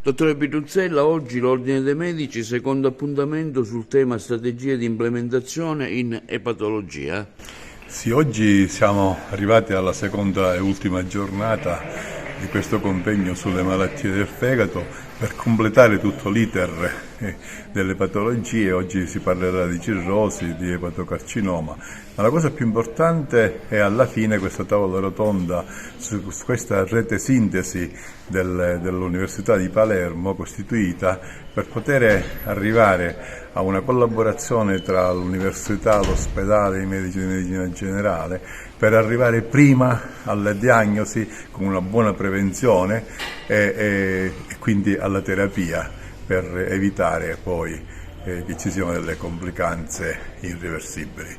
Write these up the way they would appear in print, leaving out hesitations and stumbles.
Dottore Pitruzzella, oggi l'Ordine dei Medici, secondo appuntamento sul tema strategie di implementazione in epatologia. Sì, oggi siamo arrivati alla seconda e ultima giornata di questo convegno sulle malattie del fegato per completare tutto l'iter delle patologie. Oggi si parlerà di cirrosi, di epatocarcinoma, ma la cosa più importante è alla fine questa tavola rotonda su questa rete sintesi dell'Università di Palermo costituita per poter arrivare a una collaborazione tra l'università, l'ospedale, i medici di medicina generale, per arrivare prima alla diagnosi con una buona prevenzione e quindi alla terapia, per evitare poi che ci siano delle complicanze irreversibili.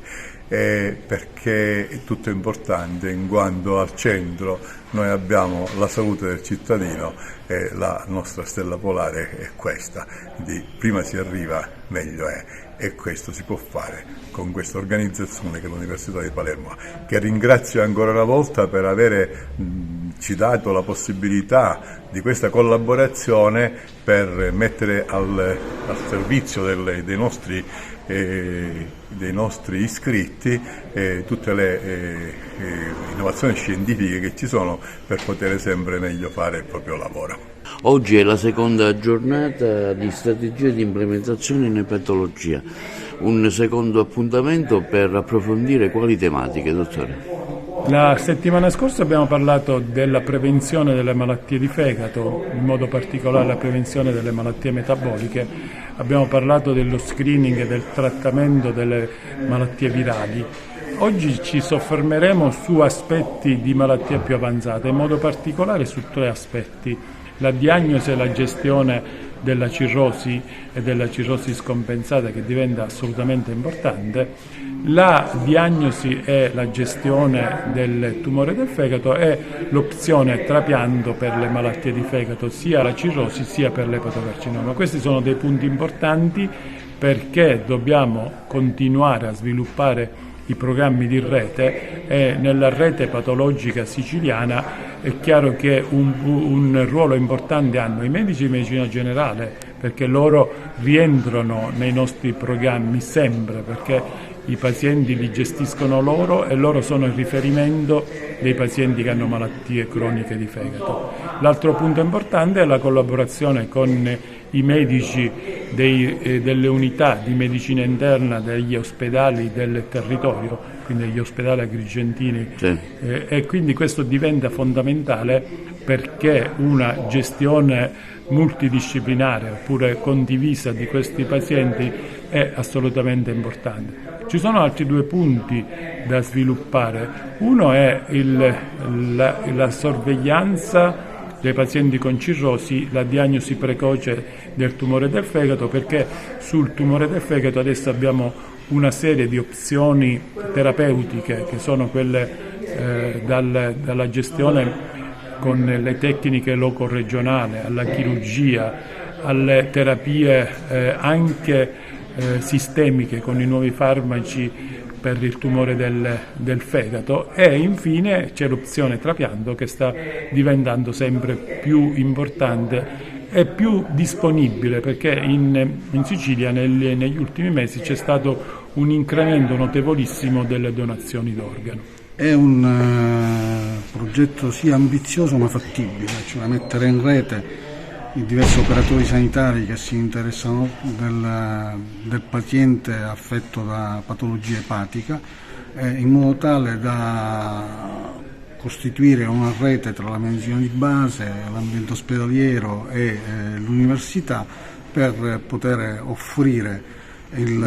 Perché è tutto importante, in quanto al centro noi abbiamo la salute del cittadino e la nostra stella polare è questa, quindi prima si arriva meglio è, e questo si può fare con questa organizzazione che è l'Università di Palermo, che ringrazio ancora una volta per ci dato la possibilità di questa collaborazione per mettere al servizio dei nostri iscritti tutte le innovazioni scientifiche che ci sono per poter sempre meglio fare il proprio lavoro. Oggi è la seconda giornata di strategie di implementazione in epatologia, un secondo appuntamento per approfondire quali tematiche, dottore? La settimana scorsa abbiamo parlato della prevenzione delle malattie di fegato, in modo particolare la prevenzione delle malattie metaboliche. Abbiamo parlato dello screening e del trattamento delle malattie virali. Oggi ci soffermeremo su aspetti di malattie più avanzate, in modo particolare su 3 aspetti: la diagnosi e la gestione della cirrosi e della cirrosi scompensata, che diventa assolutamente importante, la diagnosi e la gestione del tumore del fegato e l'opzione trapianto per le malattie di fegato, sia la cirrosi sia per l'epatocarcinoma. Questi sono dei punti importanti perché dobbiamo continuare a sviluppare i programmi di rete, e nella rete patologica siciliana è chiaro che un ruolo importante hanno i medici di medicina generale, perché loro rientrano nei nostri programmi sempre, perché i pazienti li gestiscono loro e loro sono il riferimento dei pazienti che hanno malattie croniche di fegato. L'altro punto importante è la collaborazione con i medici delle unità di medicina interna degli ospedali del territorio, quindi degli ospedali agrigentini, sì. E quindi questo diventa fondamentale perché una gestione multidisciplinare oppure condivisa di questi pazienti è assolutamente importante. Ci sono altri 2 punti da sviluppare. Uno è la sorveglianza dei pazienti con cirrosi, la diagnosi precoce del tumore del fegato, perché sul tumore del fegato adesso abbiamo una serie di opzioni terapeutiche che sono quelle dalla gestione con le tecniche loco-regionali, alla chirurgia, alle terapie anche sistemiche con i nuovi farmaci per il tumore del fegato, e infine c'è l'opzione trapianto che sta diventando sempre più importante e più disponibile, perché in Sicilia negli ultimi mesi c'è stato un incremento notevolissimo delle donazioni d'organo. È un progetto sì ambizioso ma fattibile, cioè mettere in rete i diversi operatori sanitari che si interessano del paziente affetto da patologia epatica, in modo tale da costituire una rete tra la medicina di base, l'ambiente ospedaliero e l'università, per poter offrire il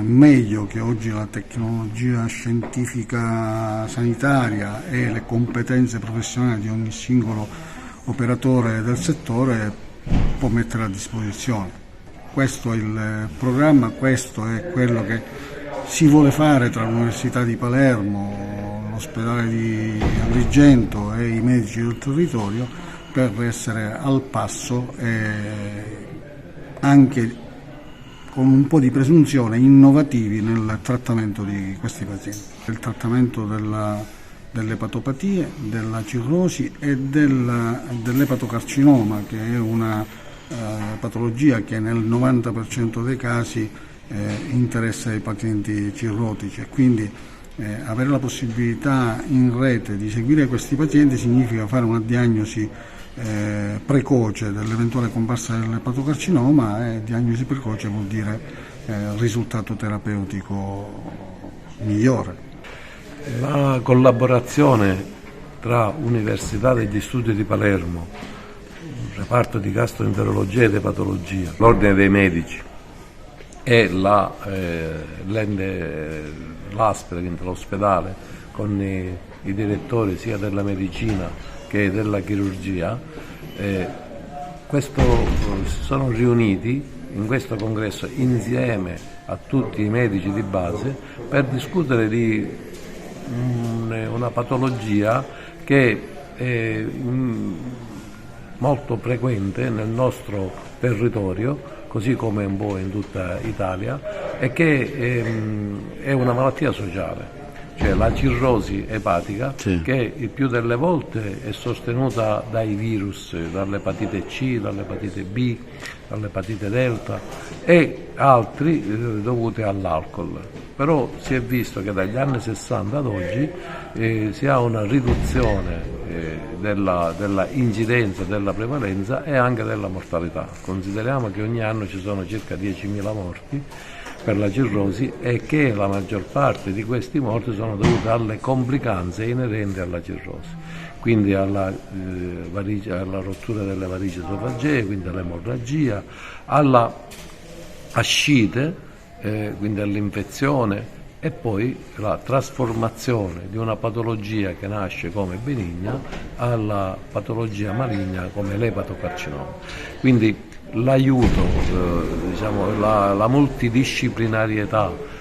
meglio che oggi la tecnologia scientifica sanitaria e le competenze professionali di ogni singolo operatore del settore può mettere a disposizione. Questo è il programma, questo è quello che si vuole fare tra l'Università di Palermo, l'ospedale di Agrigento e i medici del territorio, per essere al passo e anche con un po' di presunzione innovativi nel trattamento di questi pazienti. Il trattamento delle epatopatie, della cirrosi e dell'epatocarcinoma, che è una patologia che nel 90% dei casi interessa i pazienti cirrotici, e quindi avere la possibilità in rete di seguire questi pazienti significa fare una diagnosi precoce dell'eventuale comparsa dell'epatocarcinoma, e diagnosi precoce vuol dire risultato terapeutico migliore. La collaborazione tra Università degli Studi di Palermo, reparto di gastroenterologia ed epatologia, l'Ordine dei Medici e l'ASPE, quindi l'ospedale, con i direttori sia della medicina che della chirurgia, si sono riuniti in questo congresso insieme a tutti i medici di base per discutere di una patologia che è molto frequente nel nostro territorio, così come un po' in tutta Italia, e che è una malattia sociale, cioè la cirrosi epatica, Sì. che il più delle volte è sostenuta dai virus, dall'epatite C, dall'epatite B, dall'epatite delta e altri dovuti all'alcol. Però si è visto che dagli anni 60 ad oggi si ha una riduzione della incidenza, della prevalenza e anche della mortalità. Consideriamo che ogni anno ci sono circa 10.000 morti per la cirrosi e che la maggior parte di questi morti sono dovute alle complicanze inerenti alla cirrosi, quindi alla rottura delle varici esofagee, quindi all'emorragia, alla ascite, quindi all'infezione, e poi la trasformazione di una patologia che nasce come benigna alla patologia maligna come l'epatocarcinoma. Quindi l'aiuto, la multidisciplinarietà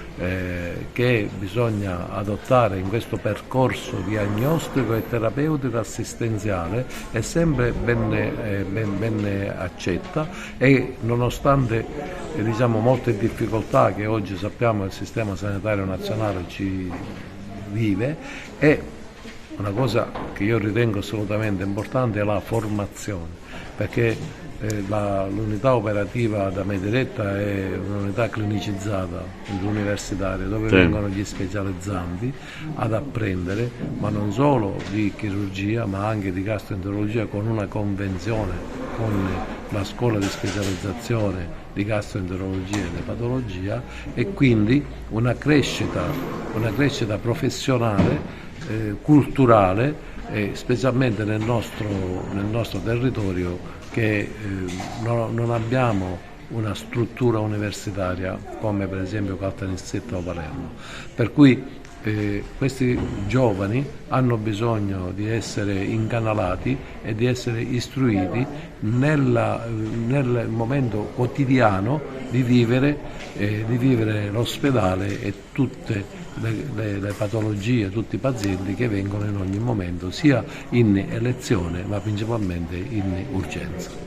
che bisogna adottare in questo percorso diagnostico e terapeutico assistenziale è sempre ben accetta, e nonostante molte difficoltà che oggi sappiamo il sistema sanitario nazionale ci vive, è una cosa che io ritengo assolutamente importante, è la formazione, perché l'unità operativa da me diretta è un'unità clinicizzata universitaria, dove Sì. vengono gli specializzanti ad apprendere, ma non solo di chirurgia ma anche di gastroenterologia, con una convenzione con la scuola di specializzazione di gastroenterologia ed epatologia, e quindi una crescita professionale, culturale, specialmente nel nostro territorio, che non abbiamo una struttura universitaria come per esempio Caltanissetta o Palermo, per cui questi giovani hanno bisogno di essere incanalati e di essere istruiti nel momento quotidiano di vivere l'ospedale e tutte le patologie, tutti i pazienti che vengono in ogni momento, sia in elezione ma principalmente in urgenza.